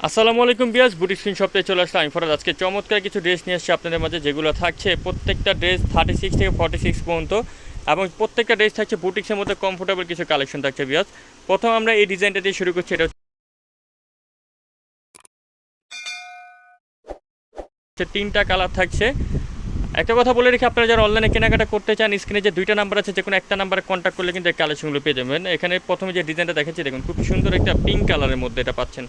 আসসালামু আলাইকুম বিয়াস, boutique screen শপে চলে আসলাম। আমি ফরাদ। আজকে চমৎকার কিছু ড্রেস নিয়ে আসছি আপনাদের মাঝে, যেগুলো থাকছে প্রত্যেকটা ড্রেস 36 থেকে 46 পর্যন্ত, এবং প্রত্যেকটা ড্রেস থাকছে বুটিক্সের মধ্যে কমফোর্টেবল কিছু কালেকশন থাকছে বিয়াস। প্রথম আমরা এই ডিজাইনটা দিয়ে শুরু করছি। এটা হচ্ছে তিনটা কালার থাকছে। একটা কথা বলে রেখে, আপনারা যারা অনলাইনে কেনাকাটা করতে চান, স্ক্রিনে যে দুইটা নাম্বার আছে, যে কোনো একটা নাম্বারে কন্ট্যাক্ট করলে কিন্তু এই কালেকশনগুলো পেয়ে যাবেন। এখানে প্রথমে যে ডিজাইনটা দেখাচ্ছি দেখুন, খুব সুন্দর একটা পিঙ্ক কালারের মধ্যে এটা পাচ্ছেন।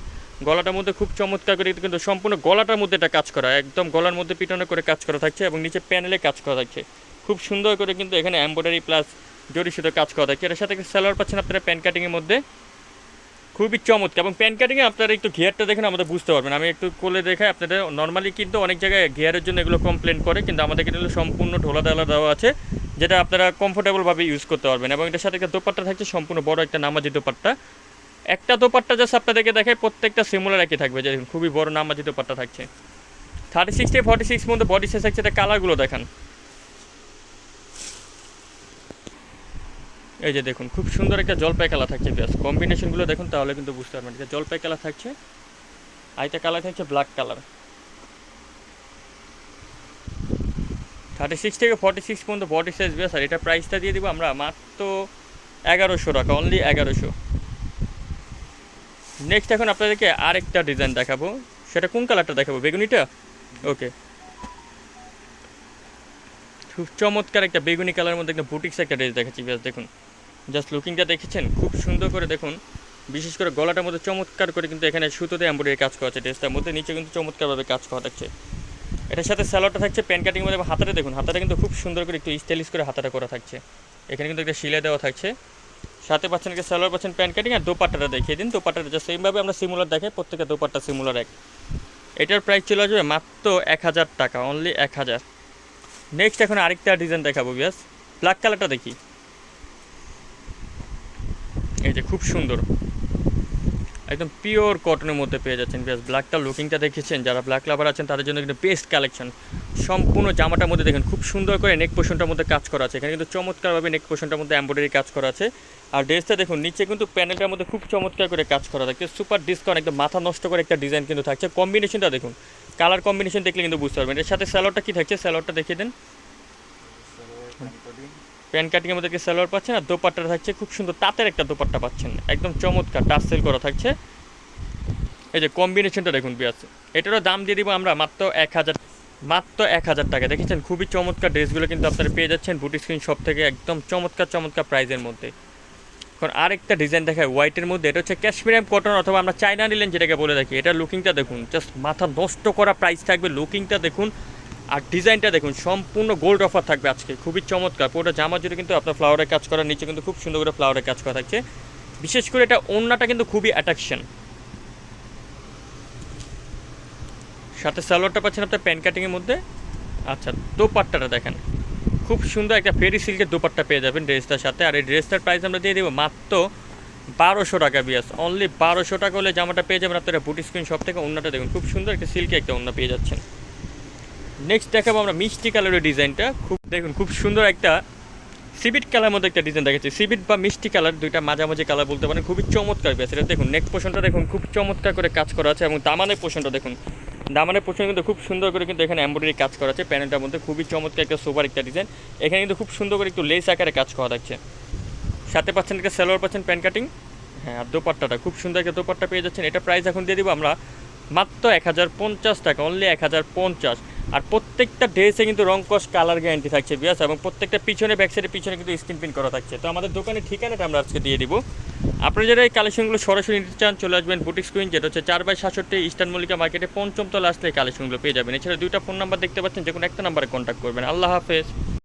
গলাটার মধ্যে খুব চমৎকার করে কিন্তু সম্পূর্ণ গলাটার মধ্যে এটা কাজ করা, একদম গলার মধ্যে পিটনে করে কাজ করা থাকছে, এবং নিচে প্যানেলে কাজ করা থাকছে খুব সুন্দর করে। কিন্তু এখানে এমব্রয়ডারি প্লাস জরি সুতো কাজ করা থাকছে। এর সাথে সালোয়ার পাচ্ছেন আপনারা প্যান কাটিংয়ের মধ্যে, খুবই চমৎকার। এবং প্যান কাটিংয়ে আপনারা একটু ঘিয়ারটা দেখেন, আমাদের বুঝতে পারবেন। আমি একটু কোলে দেখাই আপনাদের। নর্মালি কিন্তু অনেক জায়গায় ঘিয়ারের জন্য এগুলো কমপ্লেন করে, কিন্তু আমাদের কিন্তু সম্পূর্ণ ঢোলা ডালা দেওয়া আছে, যেটা আপনারা কমফোর্টেবলভাবে ইউজ করতে পারবেন। এবং এটার সাথে একটা দোপাট্টা থাকছে, সম্পূর্ণ বড় একটা নামাজি দোপাট্টা। একটা দোপাট্টা জাস্ট আপনাদেরকে দেখায়, প্রত্যেকটা সিমুলার একই থাকবে, যে খুবই বড় নামাজি দোপাট্টা থাকছে। 36 থেকে 46 মধ্যে বডি সাইজ থাকছে। এটা কালারগুলো দেখান, এই যে দেখুন, খুব সুন্দর একটা জলপাই কালার থাকছে। ব্যাস কম্বিনেশনগুলো দেখুন, তাহলে কিন্তু বুঝতে পারবেন। এটা জলপাই কালার থাকছে, আইটা কালার থাকছে ব্ল্যাক কালার। 36 থেকে 46 পর্যন্ত বডি সাইজ ব্যাস। আর এটা প্রাইসটা দিয়ে দিব আমরা মাত্র 1100 টাকা, অনলি 1100। নেক্সট এখন আপনাদেরকে আরেকটা ডিজাইন দেখাবো। সেটা কোন কালারটা দেখাবো? বেগুনিটা? ওকে, খুব চমৎকার একটা বেগুনি কালারের মধ্যে একটা বুটিক্স একটা ড্রেস দেখাচ্ছি। ব্যাস দেখুন, জাস্ট লুকিংটা দেখেছেন, খুব সুন্দর করে দেখুন। বিশেষ করে গলাটার মধ্যে চমৎকার করে কিন্তু এখানে সুতোতে এমব্রয়ডারি কাজ করা আছে ড্রেসটার মধ্যে, নিচে কিন্তু চমৎকারভাবে কাজ করা থাকছে। এটার সাথে স্যালোয়ারটা থাকছে প্যান কাটিং মধ্যে। হাতাটা দেখুন, হাতাটা কিন্তু খুব সুন্দর করে একটু স্টাইলিশ করে হাতাটা করা থাকছে। এখানে কিন্তু একটা সিলাই দেওয়া থাকছে। সাথে পাচ্ছেন কি স্যালোয়ার পাচ্ছেন প্যান কাটিং। আর দোপাট্টাটা দেখিয়ে দিন। দোপাট্টাটা জাস্ট সেমভাবে আমরা সিমুলার দেখাই, প্রত্যেকটা দোপাট্টা সিমুলার এক। এটার প্রাইস চলে আসবে মাত্র 1000 টাকা, অনলি 1000। নেক্সট এখন আরেকটা ডিজাইন দেখাবো বিয়াস। ব্ল্যাক কালারটা দেখি, এই যে খুব সুন্দর একদম পিওর কটনের মধ্যে পেয়ে যাচ্ছেন বিয়াস। ব্ল্যাকটা লুকিংটা দেখেছেন, যারা ব্ল্যাক লাভার আছেন তাদের জন্য কিন্তু বেস্ট কালেকশন। সম্পূর্ণ জামাটার মধ্যে দেখেন খুব সুন্দর করে নেক পোর্শনটার মধ্যে কাজ করা আছে। এখানে কিন্তু চমৎকারভাবে নেক পোর্শনটার মধ্যে এমব্রয়ডারি কাজ করা আছে। আর ড্রেসটা দেখুন, নিচে কিন্তু প্যানেলটার মধ্যে খুব চমৎকার করে কাজ করা থাকছে। সুপার ডিসকাউন্ট, একদম মাথা নষ্ট করে একটা ডিজাইন কিন্তু থাকছে। কম্বিনেশনটা দেখুন, কালার কম্বিনেশন দেখলে কিন্তু বুঝতে পারবেন। এর সাথে স্যালোয়ারটা কী থাকছে, স্যালোয়ারটা দেখিয়ে দেন। প্যান কাটিংয়ের মধ্যে সালোয়ার পাচ্ছেন, আর দোপাট্টাটা থাকছে খুব সুন্দর তাঁতের একটা দোপাট্টা পাচ্ছেন, একদম চমৎকার টাসেল করা থাকছে। এই যে কম্বিনেশনটা দেখুন বিয়াস। এটারও দাম দিয়ে দিব আমরা মাত্র 1000, মাত্র 1000 টাকা। দেখেছেন খুবই চমৎকার ড্রেসগুলো কিন্তু আপনারা পেয়ে যাচ্ছেন বুটিক স্ক্রিন শপ থেকে, একদম চমৎকার চমৎকার প্রাইজের মধ্যে। এখন আরেকটা ডিজাইন দেখায় হোয়াইটের মধ্যে। এটা হচ্ছে কাশ্মীরিয়ান কটন অথবা আমরা চায়না নিলেন যেটাকে বলে থাকি। এটা লুকিংটা দেখুন, জাস্ট মাথা নষ্ট করা প্রাইস থাকবে। লুকিংটা দেখুন আর ডিজাইনটা দেখুন, সম্পূর্ণ গোল্ড অফার থাকবে আজকে, খুবই চমৎকার। পুরোটা জামা জুড়ে কিন্তু আপনার ফ্লাওয়ারের কাজ করার, নিচে কিন্তু খুব সুন্দর করে ফ্লাওয়ারের কাজ করা থাকছে। বিশেষ করে এটা ওড়নাটা কিন্তু খুবই অ্যাট্রাকশন। সাথে সালোয়ারটা পাচ্ছেন আপনার প্যান কাটিংয়ের মধ্যে। আচ্ছা, দোপাট্টাটা দেখেন, খুব সুন্দর একটা ফেরি সিল্কের দোপাট্টা পেয়ে যাবেন ড্রেসটার সাথে। আর এই ড্রেসটার প্রাইস আমরা দিয়ে দেবো মাত্র 1200 টাকা বিয়াস, অনলি 1200 টাকা হলে জামাটা পেয়ে যাবেন আপনারা বুটিক স্ক্রিন শপ থেকে। ওড়নাটা দেখুন, খুব সুন্দর একটা সিল্কে একটা ওড়না পেয়ে যাচ্ছেন। নেক্সট দেখাবো আমরা মিষ্টি কালারের ডিজাইনটা। খুব দেখুন, খুব সুন্দর একটা সিবিট কালার মধ্যে একটা ডিজাইন দেখাচ্ছি। সিবিট বা মিষ্টি কালার, দুইটা মাঝামাঝি কালার বলতে পারেন, খুবই চমৎকার বেশ। এটা দেখুন, নেক পোর্শনটা দেখুন খুব চমৎকার করে কাজ করা আছে, এবং দামানের পোর্শনটা দেখুন, দামানের পোর্শন কিন্তু খুব সুন্দর করে কিন্তু এখানে এমব্রয়ডারি কাজ করা আছে। প্যানেলটার মধ্যে খুবই চমৎকার একটা সুপার একটা ডিজাইন। এখানে কিন্তু খুব সুন্দর করে একটু লেস আকারে কাজ করা থাকছে। সাথে পাচ্ছেন একটা সালোয়ার পাচ্ছেন প্যান কাটিং। হ্যাঁ, আর দোপাট্টাটা খুব সুন্দর একটা দোপাট্টা পেয়ে যাচ্ছেন। এটা প্রাইস এখন দিয়ে দিব আমরা মাত্র 1050 টাকা, অনলি 1050। আর প্রত্যেকটা ড্রেসে কিন্তু রং কস কালার গ্যারান্টি থাকছে বিয়াস, এবং প্রত্যেকটা পিছনে ব্যাক সাইডের পিছনে কিন্তু স্ক্রিন প্রিন্ট করা থাকছে। তো আমাদের দোকানের ঠিকানাটা আমরা আজকে দিয়ে দিব। আপনারা যারা এই কালেকশনগুলো সরাসরি নিতে চান, চলে আসবেন বুটিক স্ক্রিন, যেটা হচ্ছে 4/67 ইস্টার্ন মল্লিকা মার্কেটে 5ম তলা আসলে এই কালেকশনগুলো পেয়ে যাবেন। এছাড়া দুইটা ফোন নাম্বার দেখতে পাচ্ছেন, যে কোনো একটা নাম্বারে কন্ট্যাক্ট করবেন। আল্লাহ হাফেজ।